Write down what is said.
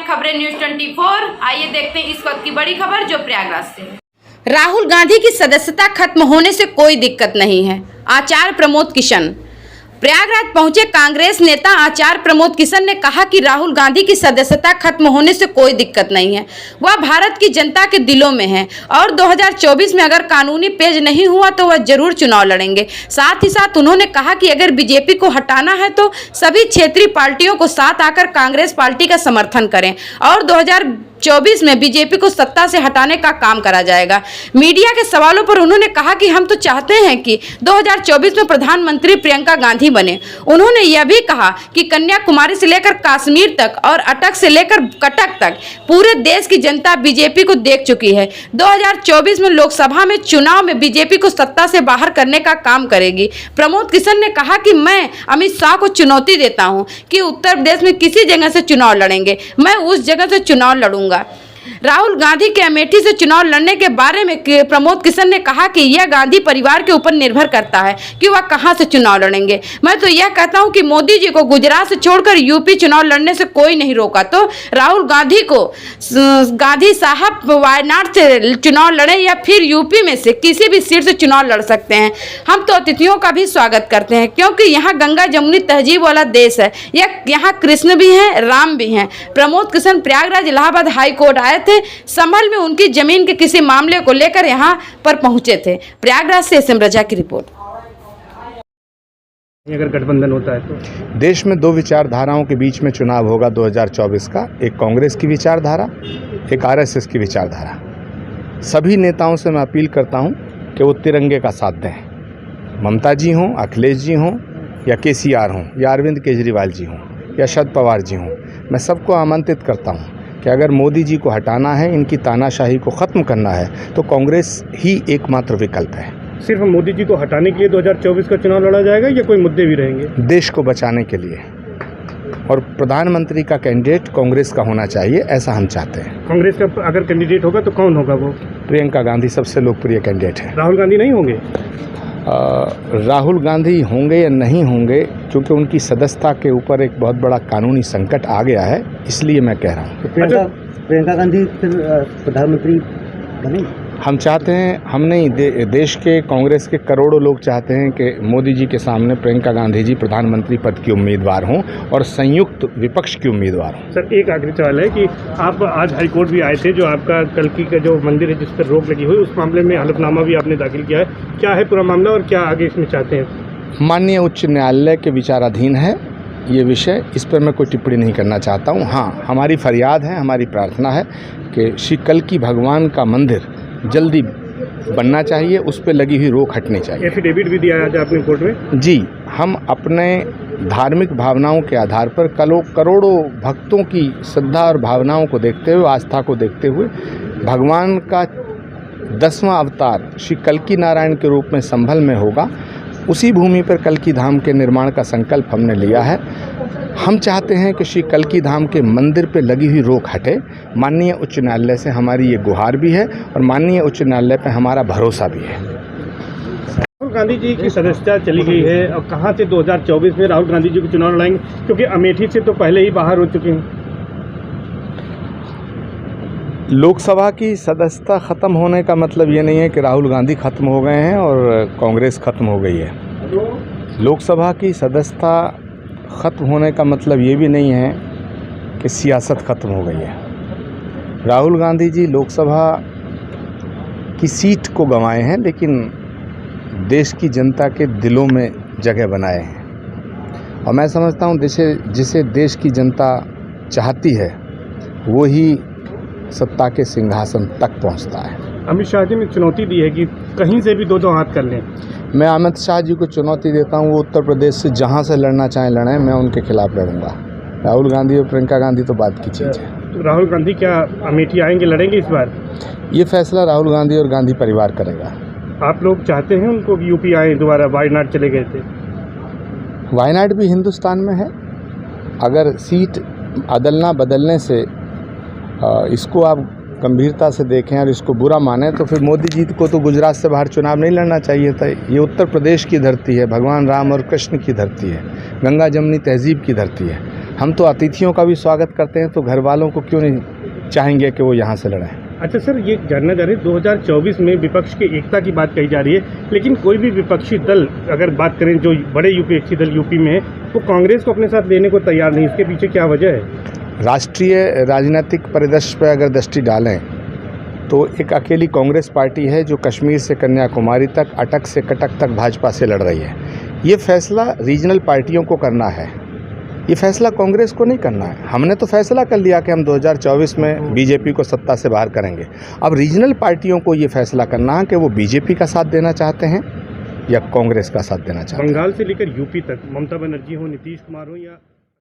हैं खबरें न्यूज 24। आइए देखते हैं इस वक्त की बड़ी खबर जो प्रयागराज से है। राहुल गांधी की सदस्यता खत्म होने से कोई दिक्कत नहीं है। आचार्य प्रमोद किशन प्रयागराज पहुंचे कांग्रेस नेता आचार्य प्रमोद किशन ने कहा कि राहुल गांधी की सदस्यता खत्म होने से कोई दिक्कत नहीं है, वह भारत की जनता के दिलों में है और 2024 में अगर कानूनी पेज नहीं हुआ तो वह जरूर चुनाव लड़ेंगे। साथ ही साथ उन्होंने कहा कि अगर बीजेपी को हटाना है तो सभी क्षेत्रीय पार्टियों को साथ आकर कांग्रेस पार्टी का समर्थन करें और 2024 में बीजेपी को सत्ता से हटाने का काम करा जाएगा। मीडिया के सवालों पर उन्होंने कहा कि हम तो चाहते हैं कि 2024 में प्रधानमंत्री प्रियंका गांधी बने। उन्होंने यह भी कहा कि कन्याकुमारी से लेकर कश्मीर तक और अटक से लेकर कटक तक पूरे देश की जनता बीजेपी को देख चुकी है। 2024 में लोकसभा में चुनाव में बीजेपी को सत्ता से बाहर करने का काम करेगी। प्रमोद किशन ने कहा कि मैं अमित शाह को चुनौती देता हूं कि उत्तर प्रदेश में किसी जगह से चुनाव लड़ेंगे, मैं उस जगह से चुनाव लड़ूंगा। राहुल गांधी के अमेठी से चुनाव लड़ने के बारे में प्रमोद किशन ने कहा कि यह गांधी परिवार के ऊपर निर्भर करता है कि वह कहां से चुनाव लड़ेंगे। मैं तो यह कहता हूं कि मोदी जी को गुजरात से छोड़कर यूपी चुनाव लड़ने से कोई नहीं रोका, तो राहुल गांधी को गांधी साहब वायनाड से चुनाव लड़े या फिर यूपी में से किसी भी सीट से चुनाव लड़ सकते हैं। हम तो अतिथियों का भी स्वागत करते हैं क्योंकि यहाँ गंगा जमुनी तहजीब वाला देश है, यहाँ कृष्ण भी हैं, राम भी हैं। प्रमोद किशन प्रयागराज इलाहाबाद हाई कोर्ट आए थे। संभल में उनकी जमीन के किसी मामले को लेकर यहां पर पहुंचे थे। प्रयागराज से एसएम रजा की रिपोर्ट। अगर गठबंधन होता है तो देश में दो विचारधाराओं के बीच में चुनाव होगा 2024 का, एक कांग्रेस की विचारधारा, एक आरएसएस की विचारधारा। सभी नेताओं से मैं अपील करता हूं कि वो तिरंगे का साथ दें। ममता जी हों, अखिलेश जी हों या केसीआर हों या अरविंद केजरीवाल जी हों या शरद पवार जी हों, मैं सबको आमंत्रित करता हूं कि अगर मोदी जी को हटाना है, इनकी तानाशाही को ख़त्म करना है तो कांग्रेस ही एकमात्र विकल्प है। सिर्फ मोदी जी को हटाने के लिए 2024 का चुनाव लड़ा जाएगा या कोई मुद्दे भी रहेंगे? देश को बचाने के लिए, और प्रधानमंत्री का कैंडिडेट कांग्रेस का होना चाहिए, ऐसा हम चाहते हैं। कांग्रेस का अगर कैंडिडेट होगा तो कौन होगा वो? प्रियंका गांधी सबसे लोकप्रिय कैंडिडेट है। राहुल गांधी नहीं होंगे? राहुल गांधी होंगे या नहीं होंगे, क्योंकि उनकी सदस्यता के ऊपर एक बहुत बड़ा कानूनी संकट आ गया है, इसलिए मैं कह रहा हूँ। प्रियंका गांधी फिर प्रधानमंत्री बनेंगे? हम चाहते हैं, हम नहीं, देश के कांग्रेस के करोड़ों लोग चाहते हैं कि मोदी जी के सामने प्रियंका गांधी जी प्रधानमंत्री पद की उम्मीदवार हों और संयुक्त विपक्ष की उम्मीदवार हों। सर, एक आखिरी सवाल है कि आप आज हाईकोर्ट भी आए थे, जो आपका कल्की का जो मंदिर है जिस पर रोक लगी हुई, उस मामले में हलफनामा भी आपने दाखिल किया है। क्या है पूरा मामला और क्या आगे इसमें चाहते हैं? माननीय उच्च न्यायालय के विचाराधीन है ये विषय, इस पर मैं कोई टिप्पणी नहीं करना चाहता हूँ। हाँ, हमारी फरियाद है, हमारी प्रार्थना है कि श्री कल्की भगवान का मंदिर जल्दी बनना चाहिए, उस पर लगी हुई रोक हटनी चाहिए। एफिडेविट भी दिया है आपने कोर्ट में? जी, हम अपने धार्मिक भावनाओं के आधार पर करोड़ों भक्तों की श्रद्धा और भावनाओं को देखते हुए, आस्था को देखते हुए, भगवान का 10वां अवतार श्री कल्की नारायण के रूप में संभल में होगा, उसी भूमि पर कल्की धाम के निर्माण का संकल्प हमने लिया है। हम चाहते हैं कि श्री कल्की धाम के मंदिर पे लगी हुई रोक हटे। माननीय उच्च न्यायालय से हमारी ये गुहार भी है और माननीय उच्च न्यायालय पे हमारा भरोसा भी है। राहुल गांधी जी की सदस्यता चली गई है और कहां से 2024 में राहुल गांधी जी को चुनाव लड़ाएंगे, क्योंकि अमेठी से तो पहले ही बाहर हो चुके हैं। लोकसभा की सदस्यता ख़त्म होने का मतलब ये नहीं है कि राहुल गांधी ख़त्म हो गए हैं और कांग्रेस ख़त्म हो गई है। लोकसभा की सदस्यता ख़त्म होने का मतलब ये भी नहीं है कि सियासत ख़त्म हो गई है। राहुल गांधी जी लोकसभा की सीट को गंवाए हैं, लेकिन देश की जनता के दिलों में जगह बनाए हैं और मैं समझता हूँ जिसे देश की जनता चाहती है वो ही सत्ता के सिंहासन तक पहुँचता है। अमित शाह जी ने चुनौती दी है कि कहीं से भी दो हाथ कर लें। मैं अमित शाह जी को चुनौती देता हूं, वो उत्तर प्रदेश से जहां से लड़ना चाहें लड़ें, मैं उनके खिलाफ लड़ूंगा। राहुल गांधी और प्रियंका गांधी तो बात की चीज़ है। तो राहुल गांधी क्या अमेठी आएंगे, लड़ेंगे इस बार? ये फैसला राहुल गांधी और गांधी परिवार करेगा। आप लोग चाहते हैं उनको कि यूपी आए दोबारा? वायनाड चले गए थे। वायनाड भी हिंदुस्तान में है। अगर सीट अदलना बदलने से इसको आप गंभीरता से देखें और इसको बुरा माने तो फिर मोदी जी को तो गुजरात से बाहर चुनाव नहीं लड़ना चाहिए था। ये उत्तर प्रदेश की धरती है, भगवान राम और कृष्ण की धरती है, गंगा जमुनी तहजीब की धरती है। हम तो अतिथियों का भी स्वागत करते हैं, तो घर वालों को क्यों नहीं चाहेंगे कि वो यहाँ से लड़ें। अच्छा सर, ये जानना चाह रहे हैं 2024 में विपक्ष की एकता की बात कही जा रही है, लेकिन कोई भी विपक्षी दल अगर बात करें जो बड़े विपक्षी दल यूपी में है, वो कांग्रेस को अपने साथ लेने को तैयार नहीं। इसके पीछे क्या वजह है? राष्ट्रीय राजनीतिक परिदृश्य पर अगर दृष्टि डालें तो एक अकेली कांग्रेस पार्टी है जो कश्मीर से कन्याकुमारी तक, अटक से कटक तक भाजपा से लड़ रही है। ये फैसला रीजनल पार्टियों को करना है, ये फैसला कांग्रेस को नहीं करना है। हमने तो फैसला कर लिया कि हम 2024 में बीजेपी को सत्ता से बाहर करेंगे। अब रीजनल पार्टियों को ये फैसला करना है कि वो बीजेपी का साथ देना चाहते हैं या कांग्रेस का साथ देना चाहते हैं। बंगाल से लेकर यूपी तक ममता बनर्जी हो, नीतीश कुमार हो या